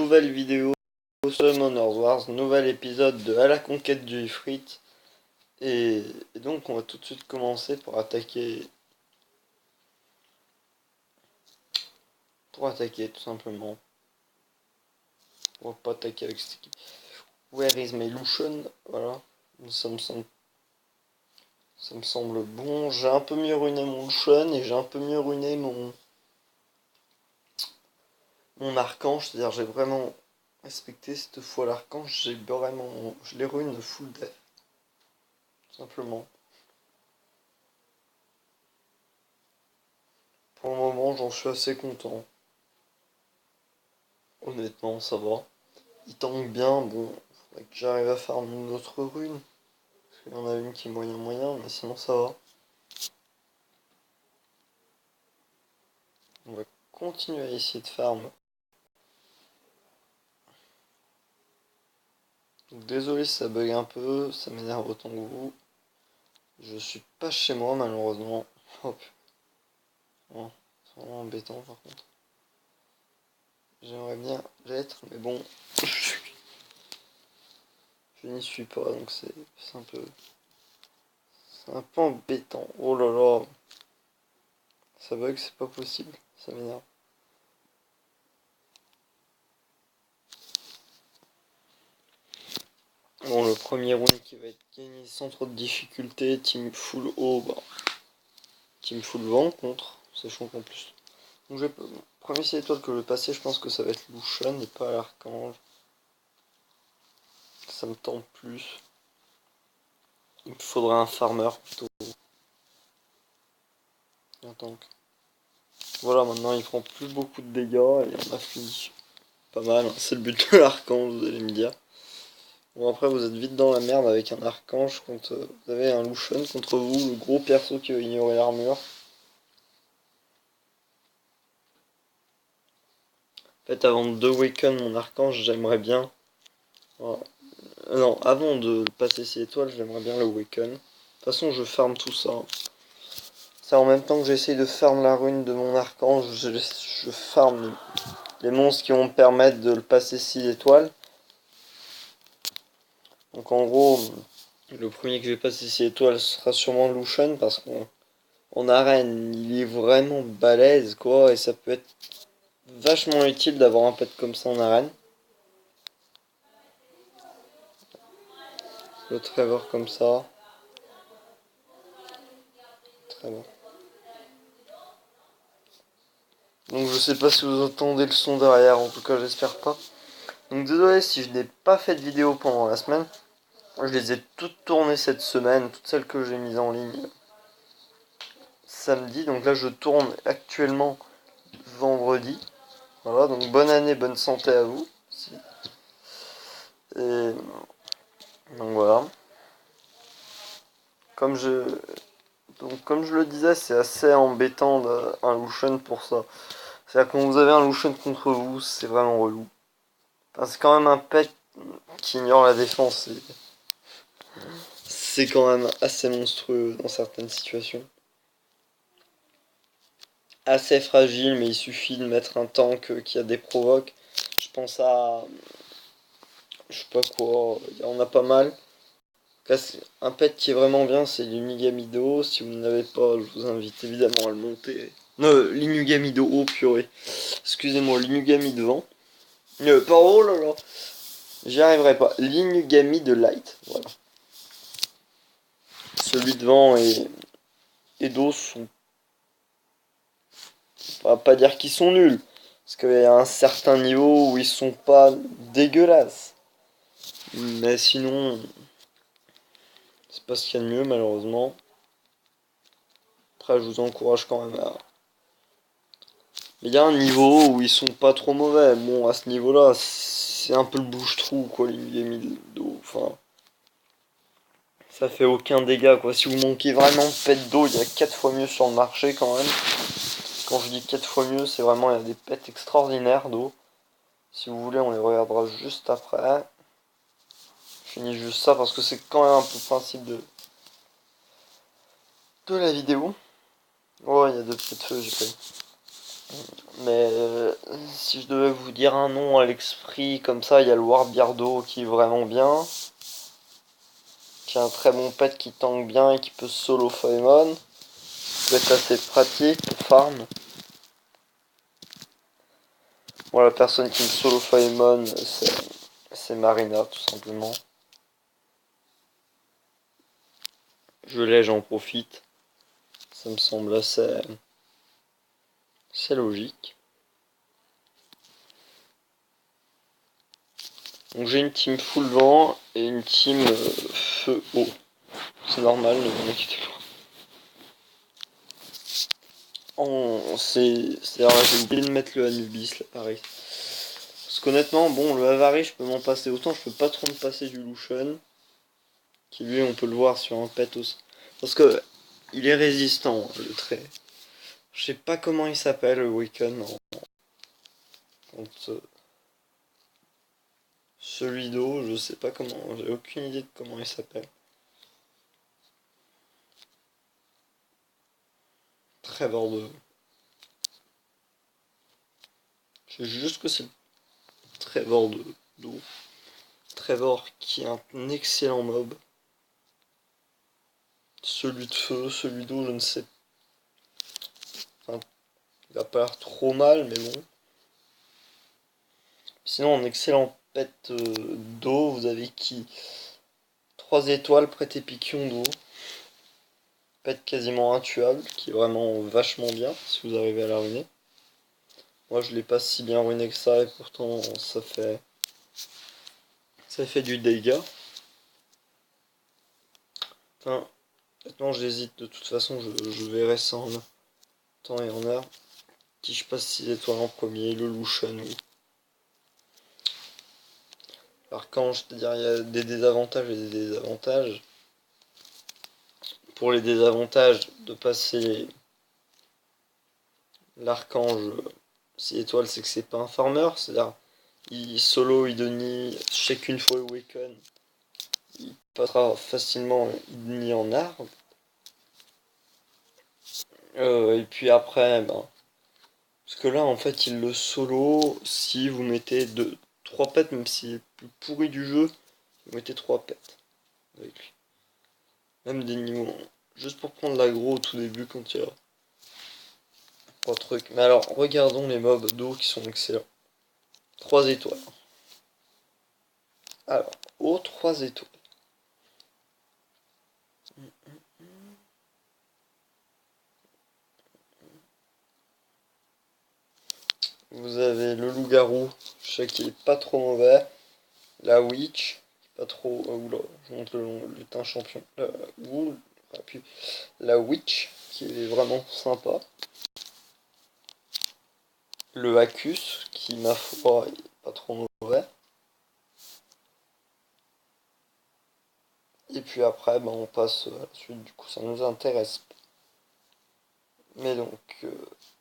nouvelle vidéo Summoners Wars, nouvel épisode de À la conquête du Ifrit. Et donc on va tout de suite commencer pour attaquer. Tout simplement. On va pas attaquer avec cette équipe. Where is my Lucian? Voilà. Ça me semble bon. J'ai un peu mieux ruiné mon Lucian et j'ai un peu mieux ruiné mon archange. C'est-à-dire j'ai vraiment respecté cette fois l'archange. Je l'ai ruiné full death. Tout simplement. Pour le moment, j'en suis assez content. Honnêtement, ça va. Il tank bien, bon, faudrait que j'arrive à faire une autre rune. Parce qu'il y en a une qui est moyen, mais sinon ça va. On va continuer à essayer de farm. Donc désolé si ça bug un peu, ça m'énerve autant que vous. Je suis pas chez moi malheureusement. Hop. Oh, c'est vraiment embêtant par contre. J'aimerais bien l'être, mais bon. Je n'y suis pas, donc c'est un peu. C'est un peu embêtant. Oh là là. Ça bug, c'est pas possible. Ça m'énerve. Bon, le premier round qui va être gagné sans trop de difficulté. Team full haut, bah. Team full vent contre. Sachant qu'en plus. Donc, premier 6 étoiles que je vais passer, je pense que ça va être Lucian et pas l'archange. Ça me tente plus. Il me faudrait un farmer plutôt. Un tank. Voilà, maintenant il prend plus beaucoup de dégâts et on a fini. Pas mal, hein. C'est le but de l'archange, vous allez me dire. Bon, après, vous êtes vite dans la merde avec un archange contre. Vous avez un Lucian contre vous, le gros perso qui va ignorer l'armure. En fait, avant de awaken mon archange, j'aimerais bien. Voilà. Non, avant de passer 6 étoiles, j'aimerais bien le awaken. De toute façon, je farm tout ça. C'est en même temps que j'essaye de farm la rune de mon archange, je farm les monstres qui vont me permettre de le passer 6 étoiles. Donc en gros, le premier que je vais passer 6 étoiles sera sûrement Lucian parce qu'en arène, il est vraiment balèze quoi et ça peut être vachement utile d'avoir un pet comme ça en arène. Le Trevor comme ça. Très bon. Donc je sais pas si vous entendez le son derrière, en tout cas j'espère pas. Donc désolé si je n'ai pas fait de vidéo pendant la semaine. Je les ai toutes tournées cette semaine, toutes celles que j'ai mises en ligne samedi. Donc là je tourne actuellement vendredi. Voilà, donc bonne année, bonne santé à vous. Et donc voilà. Comme je, comme je le disais, c'est assez embêtant un Lucian pour ça. C'est-à-dire quand vous avez un Lucian contre vous, c'est vraiment relou. Enfin, c'est quand même un pet qui ignore la défense. C'est quand même assez monstrueux dans certaines situations. Assez fragile, mais il suffit de mettre un tank qui a des provoques. Je pense à. Je sais pas quoi, il y en a pas mal. Un pet qui est vraiment bien, c'est l'Inugamido. Si vous n'avez pas, je vous invite évidemment à le monter. Non, l'Inugamido, oh purée. Excusez-moi, l'Inugami devant. Oh là là. J'y arriverai pas. L'Inugami de Light, voilà. Celui devant et d'eau sont. On va pas dire qu'ils sont nuls. Parce qu'il y a un certain niveau où ils sont pas dégueulasses. Mais sinon, c'est pas ce qu'il y a de mieux malheureusement. Après, je vous encourage quand même à. Mais il y a un niveau où ils sont pas trop mauvais. Bon, à ce niveau-là, c'est un peu le bouche-trou, quoi, les mis d'eau. Enfin, ça fait aucun dégât, quoi. Si vous manquez vraiment de pets d'eau, il y a 4 fois mieux sur le marché quand même. Quand je dis 4 fois mieux, c'est vraiment, il y a des pets extraordinaires d'eau. Si vous voulez, on les regardera juste après. Je finis juste ça parce que c'est quand même un peu le principe de la vidéo. Oh, il y a deux petits feux, j'ai pas eu. Mais si je devais vous dire un nom à l'esprit comme ça, il y a le Warbiardo qui est vraiment bien. Qui a un très bon pet qui tank bien et qui peut solo Faemon. Ça peut être assez pratique pour farm. Moi, la personne qui me solo Faemon, c'est Marina, tout simplement. Je l'ai, j'en profite. Ça me semble assez logique. Donc j'ai une team full vent et une team feu eau. C'est normal, ne vous inquiétez pas. J'ai oublié de mettre le Anubis là, pareil. Parce qu'honnêtement, bon, le Avari, je peux m'en passer autant, je peux pas trop me passer du Lucian. Qui lui, on peut le voir sur un pet aussi. Parce que il est résistant, le trait. Je sais pas comment il s'appelle, le Weaken. Celui d'eau, je sais pas comment, j'ai aucune idée de comment il s'appelle. Trevor de. Je sais juste que c'est le Trevor d'eau. Trevor qui est un excellent mob. Celui de feu, celui d'eau, je ne sais pas. Enfin, il va pas l'air trop mal, mais bon. Sinon, en excellent pet d'eau, vous avez qui 3 étoiles, prêté piquion d'eau. Pet quasiment intuable, qui est vraiment vachement bien, si vous arrivez à la ruiner. Moi, je l'ai pas si bien ruiné que ça, et pourtant, ça fait du dégât. Enfin, maintenant, j'hésite, de toute façon, je verrai ça en temps et en heure. Si je passe 6 étoiles en premier, le Lucian ou Archange, c'est-à-dire il y a des désavantages et des désavantages. Pour les désavantages, de passer l'archange 6 étoiles, c'est que c'est pas un farmer, c'est-à-dire il solo, il donne chacune fois le Awaken, il passera facilement Idni en arbre. Et puis après, ben, parce que là en fait il le solo si vous mettez 3 pets, même s'il est le plus pourri du jeu, vous mettez 3 pets avec lui. Même des niveaux. Juste pour prendre l'aggro au tout début quand il y a 3 trucs. Mais alors, regardons les mobs d'eau qui sont excellents. 3 étoiles. Alors, aux 3 étoiles. Vous avez le loup-garou, je sais qu'il est pas trop mauvais. La witch, pas trop. Oula, je montre le teint champion. Puis la witch, qui est vraiment sympa. Le Hacus, qui ma foi est pas trop mauvais. Et puis après, ben, on passe à la suite, du coup ça nous intéresse. Mais donc,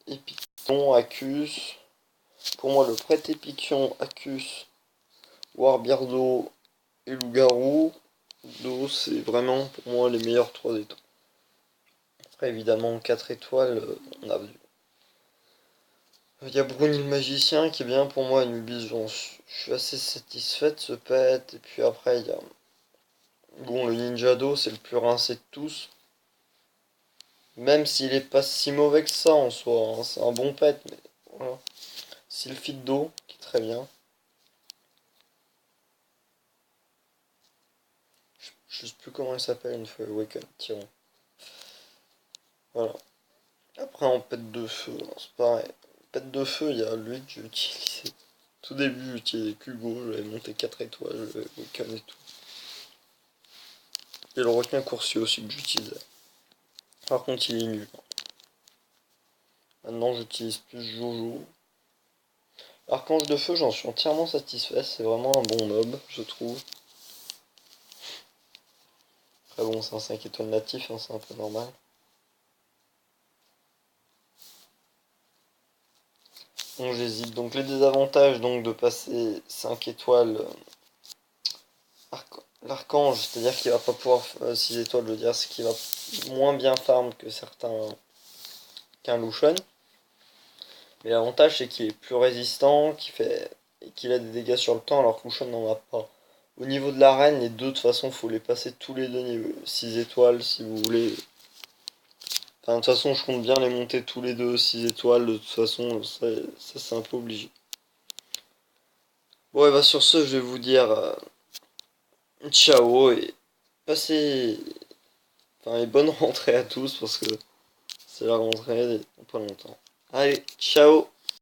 Épicton, Hacus. Pour moi, le prêtre Épiction, Hacus, Warbiardo et Loup-garou d'eau, c'est vraiment pour moi les meilleurs 3 étoiles. Après, évidemment, 4 étoiles, on a vu. Il y a Bruni le magicien qui est bien pour moi, Anubis, je suis assez satisfait de ce pet. Et puis après, il y a. Bon, le ninja d'eau, c'est le plus rincé de tous. Même s'il est pas si mauvais que ça en soi, hein, c'est un bon pet, mais voilà. Sylphide d'eau, qui est très bien. Je sais plus comment il s'appelle une fois Awaken, Tyron. Voilà. Après en pet de feu, hein, c'est pareil. Pet de feu, il y a lui que j'ai utilisé. Tout début, j'utilisais Kugo, j'avais monté 4 étoiles, le Awaken et tout. Et le requin coursier aussi que j'utilisais. Par contre, il est nul. Maintenant, j'utilise plus Jojo. Archange de feu, j'en suis entièrement satisfait. C'est vraiment un bon mob, je trouve. Après, bon, c'est un 5 étoiles natif, hein, c'est un peu normal. Bon, j'hésite. Donc, les désavantages donc, de passer 5 étoiles. L'archange, c'est-à-dire qu'il va pas pouvoir 6 étoiles, je veux dire, c'est qu'il va moins bien farm que certains qu'un Lucian. Mais l'avantage c'est qu'il est plus résistant, et qu'il a des dégâts sur le temps alors que Wushang n'en a pas. Au niveau de l'arène, les deux de toute façon faut les passer tous les deux niveau 6 étoiles si vous voulez. Enfin, de toute façon je compte bien les monter tous les deux 6 étoiles, de toute façon ça c'est un peu obligé. Bon et bah sur ce je vais vous dire ciao et passez enfin et bonne rentrée à tous parce que c'est la rentrée dans pas longtemps. Allez, ciao!